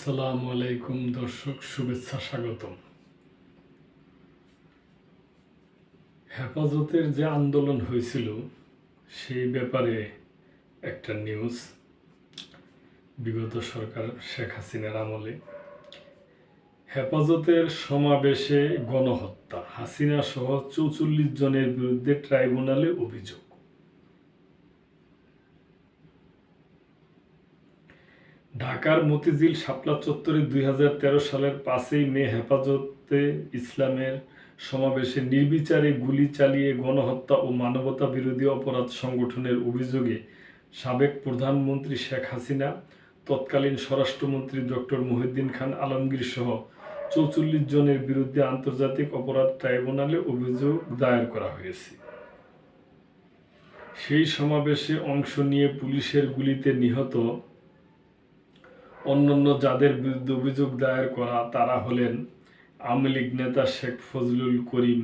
আসসালামু আলাইকুম দর্শক, শুভেচ্ছা, স্বাগতম। হেফাজতের যে আন্দোলন হয়েছিল সেই ব্যাপারে একটা নিউজ। বিগত সরকার শেখ হাসিনার আমলে হেফাজতের সমাবেশে গণহত্যা, হাসিনা সহ ৪৪ জনের বিরুদ্ধে ট্রাইব্যুনালে অভিযোগ। ঢাকার মতিঝিল শাপলা চত্বরে ২০১৩ সালের ৫ই মে হেফাজতে ইসলামের সমাবেশে নির্বিচারে গুলি চালিয়ে গণহত্যা ও মানবতা বিরোধী অপরাধ সংগঠনের অভিযোগে সাবেক প্রধানমন্ত্রী শেখ হাসিনা, তৎকালীন স্বরাষ্ট্রমন্ত্রী ডক্টর মহিউদ্দিন খান আলমগীর সহ ৪৪ জনের বিরুদ্ধে আন্তর্জাতিক অপরাধ ট্রাইব্যুনালে অভিযোগ দায়ের করা হয়েছে। সেই সমাবেশে অংশ নিয়ে পুলিশের গুলিতে নিহত অন্যান্য যাদের বিরুদ্ধে অভিযোগ দায়ের করা তারা হলেন আওয়ামী লীগ নেতা শেখ ফজলুল করিম,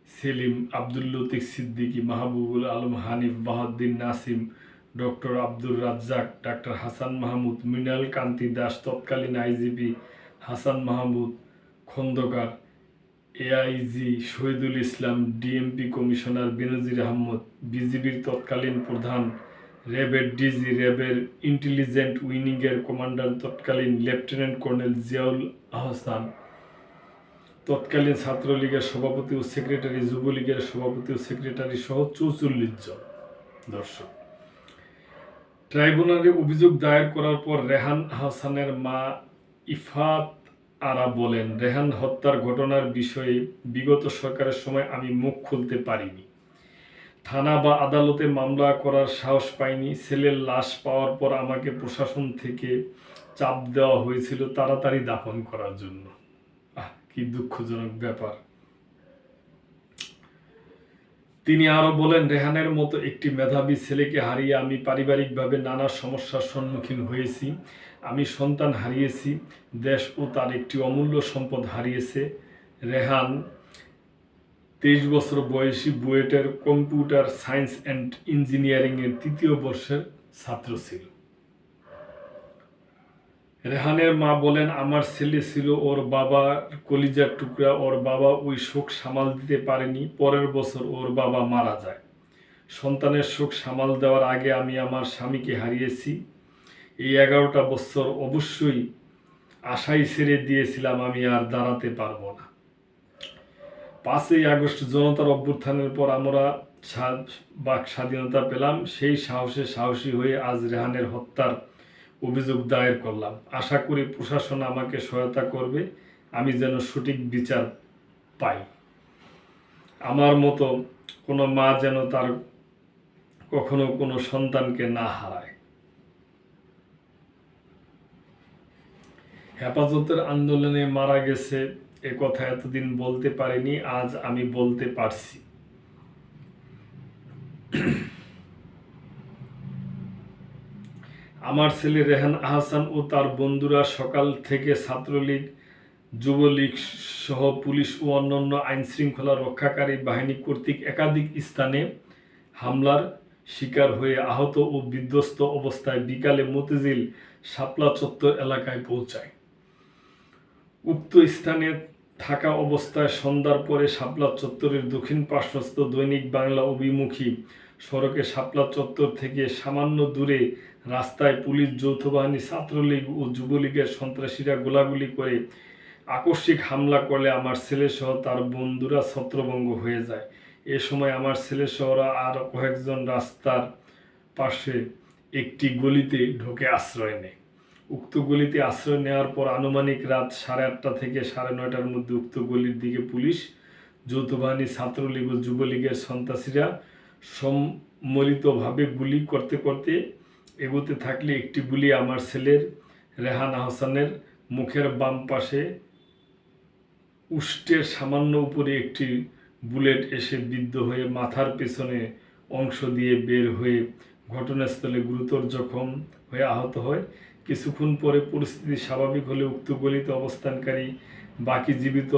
সেলিম, আব্দুল লতিফ সিদ্দিকী, মাহবুবুল আলম হানিফ, বাহাউদ্দিন নাসিম, ডক্টর আব্দুর রাজ্জাক, ডাক্তার হাসান মাহমুদ, মৃণাল কান্তি দাস, তৎকালীন IGP Hasan Mahmud Khandakar, AIG Shahidul Islam, DMP commissioner বেনজির আহমদ, বিজিবির তৎকালীন প্রধান, র্যাবের ডিজি, র্যাবের ইন্টেলিজেন্ট উইংয়ের কমান্ডার তৎকালীন লেফটেন্যান্ট কর্নেল জিয়াউল আহসান, তৎকালীন ছাত্রলীগের সভাপতি ও সেক্রেটারি, যুবলীগের সভাপতি ও সেক্রেটারি সহ ৪৪ জন। দর্শক, ট্রাইব্যুনালে অভিযোগ দায়ের করার পর রেহান আহসানের মা ইফাত আরা বলেন, রেহান হত্যার ঘটনার বিষয়ে বিগত সরকারের সময় আমি মুখ খুলতে পারিনি, থানা বা আদালতে মামলা করার সাহস পাইনি। ছেলের লাশ পাওয়ার পর আমাকে প্রশাসন থেকে চাপ দেওয়া হয়েছিল তাড়াতাড়ি দাফন করার জন্য। কি দুঃখজনক ব্যাপার। তিনি আরো বলেন, রেহানের মতো একটি মেধাবী ছেলেকে হারিয়ে আমি পারিবারিকভাবে নানা সমস্যার সম্মুখীন হয়েছি। আমি সন্তান হারিয়েছি, দেশ ও তার একটি অমূল্য সম্পদ হারিয়েছে। রেহান 23 বছর বয়সী, বুয়েটের কম্পিউটার সায়েন্স অ্যান্ড ইঞ্জিনিয়ারিংয়ের 3য় বর্ষের ছাত্র ছিল। রেহানের মা বলেন, আমার ছেলে ছিল ওর বাবার কলিজার টুকরা। ওর বাবা ওই শোক সামাল দিতে পারেনি। পরের বছর ওর বাবা মারা যায়। সন্তানের শোক সামাল দেওয়ার আগে আমি আমার স্বামীকে হারিয়েছি। এই 11টা বছর অবশ্যই আশাই ছেড়ে দিয়েছিলাম আমি আর দাঁড়াতে পারবো না। 5ই আগস্ট জনতার অভ্যুত্থানের পর আমরা বাক স্বাধীনতা পেলাম। সেই সাহসী হয়ে আজ রেহানের হত্যার অভিযোগ দায়ের করলাম। আশা করি প্রশাসন আমাকে সহায়তা করবে, আমি যেন সঠিক বিচার পাই। আমার মতো কোনো মা যেন তার কখনো কোনো সন্তানকে না হারায়। হেফাজতের আন্দোলনে মারা গেছে এ কথা এতদিন বলতে পারিনি, আজ আমি বলতে পারছি। আমার ছেলে রেহান আহসান ও তার বন্ধুরা সকাল থেকে ছাত্রলীগ, যুবলীগ সহ পুলিশ ও অন্যান্য আইনশৃঙ্খলা রক্ষাকারী বাহিনী কর্তৃক একাধিক স্থানে হামলার শিকার হয়ে আহত ও বিধ্বস্ত অবস্থায় বিকালে মতিঝিল শাপলা চত্বর এলাকায় পৌঁছায়। উক্ত স্থানে থাকা অবস্থায় সন্ধ্যার পরে শাপলা চত্বরের দক্ষিণ পার্শ্বস্থ দৈনিক বাংলা অভিমুখী সড়কে শাপলা চত্বর থেকে সামান্য দূরে রাস্তায় পুলিশ, যৌথ বাহিনী, ছাত্রলীগ ও যুবলীগের সন্ত্রাসীরা গোলাগুলি করে আকস্মিক হামলা করলে আমার ছেলেসহ তার বন্ধুরা ছত্রভঙ্গ হয়ে যায়। এ সময় আমার ছেলেসহরা আর কয়েকজন রাস্তার পাশে একটি গলিতে ঢোকে আশ্রয় নেয়। উক্ত গলিতে আশ্রয় নেওয়ার পর আনুমানিক রাত 8:30 থেকে 9:30টার মধ্যে উক্ত গলির দিকে পুলিশ, যৌথ বাহিনী, ছাত্রলীগ ও যুবলীগের সন্ত্রাসীরা সম্মিলিতভাবে গুলি করতে করতে এগোতে থাকলে একটি গুলি আমার ছেলের রেহান আহসানের মুখের বাম পাশে উষ্টের সামান্য উপরে একটি বুলেট এসে বিদ্ধ হয়ে মাথার পেছনে অংশ দিয়ে বের হয়ে ঘটনাস্থলে গুরুতর জখম হয়ে আহত হয়। কিছুক্ষণ পরে পরিস্থিতি স্বাভাবিক হলে উক্ত গলিতে অবস্থানকারী বাকি জীবিত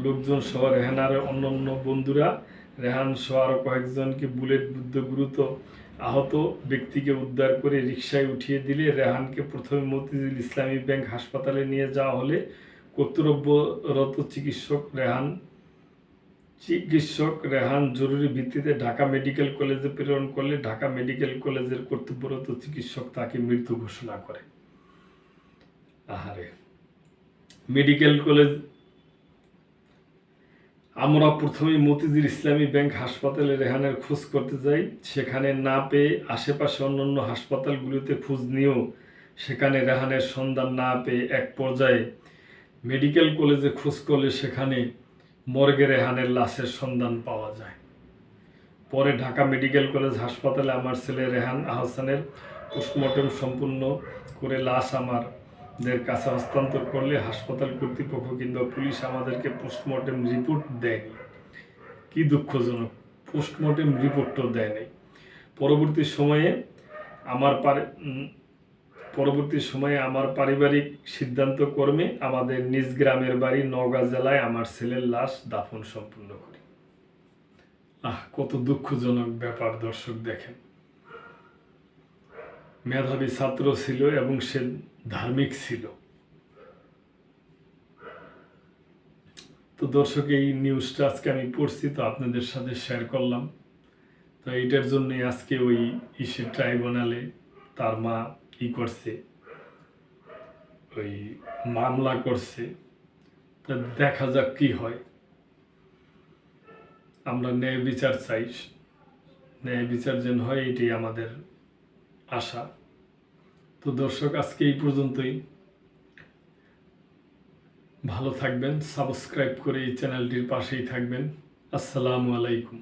লোকজন সহ রেহানার অন্যান্য বন্ধুরা রেহান সহ আরও কয়েকজনকে বুলেট বিদ্ধ গুরুতর আহত ব্যক্তিকে উদ্ধার করে রিকশায় উঠিয়ে দিলে রেহানকে প্রথমে মতিঝিল ইসলামী ব্যাংক হাসপাতালে নিয়ে যাওয়া হলে কর্তব্যরত চিকিৎসক রেহান জরুরি ভিত্তিতে ঢাকা মেডিকেল কলেজে প্রেরণ করলে ঢাকা মেডিকেল কলেজের কর্তব্যরত চিকিৎসক তাকে মৃত ঘোষণা করে। মেডিকেল কলেজ আমরা প্রথমেই মতিঝিল ইসলামী ব্যাংক হাসপাতালে রেহানের খোঁজ করতে যাই। সেখানে না পেয়ে আশেপাশে অন্যান্য হাসপাতালগুলোতে খোঁজ নিয়েও সেখানে রেহানের সন্ধান না পেয়ে এক পর্যায়ে মেডিকেল কলেজে খোঁজ করলে সেখানে মর্গে রেহানের লাশের সন্ধান পাওয়া যায়। পরে ঢাকা মেডিকেল কলেজ হাসপাতালে আমার ছেলে রেহান আহসানের পোস্টমর্টেম সম্পূর্ণ করে লাশ আমাদের কাছে হস্তান্তর করলে হাসপাতাল কর্তৃপক্ষ কিংবা পুলিশ আমাদেরকে পোস্টমর্টেম রিপোর্ট দেয়নি। কি দুঃখজনক, পোস্টমর্টেম রিপোর্টও দেয় নাই। পরবর্তী সময়ে আমার পারিবারিক সিদ্ধান্ত কর্মে আমাদের নিজ গ্রামের বাড়ি নওগাঁ জেলায় আমার ছেলের লাশ দাফন সম্পূর্ণ করি। কত দুঃখজনক ব্যাপার দর্শক। দেখেন, মেধাবী ছাত্র ছিল এবং সে ধার্মিক ছিল। তো দর্শক, এই নিউজটা আজকে আমি পড়ছি, তো আপনাদের সাথে শেয়ার করলাম। তো এইটার জন্য আজকে ওই ট্রাইব্যুনালে তার মা করছে, ওই মামলা করছে। তা দেখা যাক কি হয়। আমরা ন্যায় বিচার চাই, ন্যায় বিচার যেন হয়, এটাই আমাদের আশা। তো দর্শক, আজকে এই পর্যন্তই। ভালো থাকবেন, সাবস্ক্রাইব করে এই চ্যানেলটির পাশেই থাকবেন। আসসালামু আলাইকুম।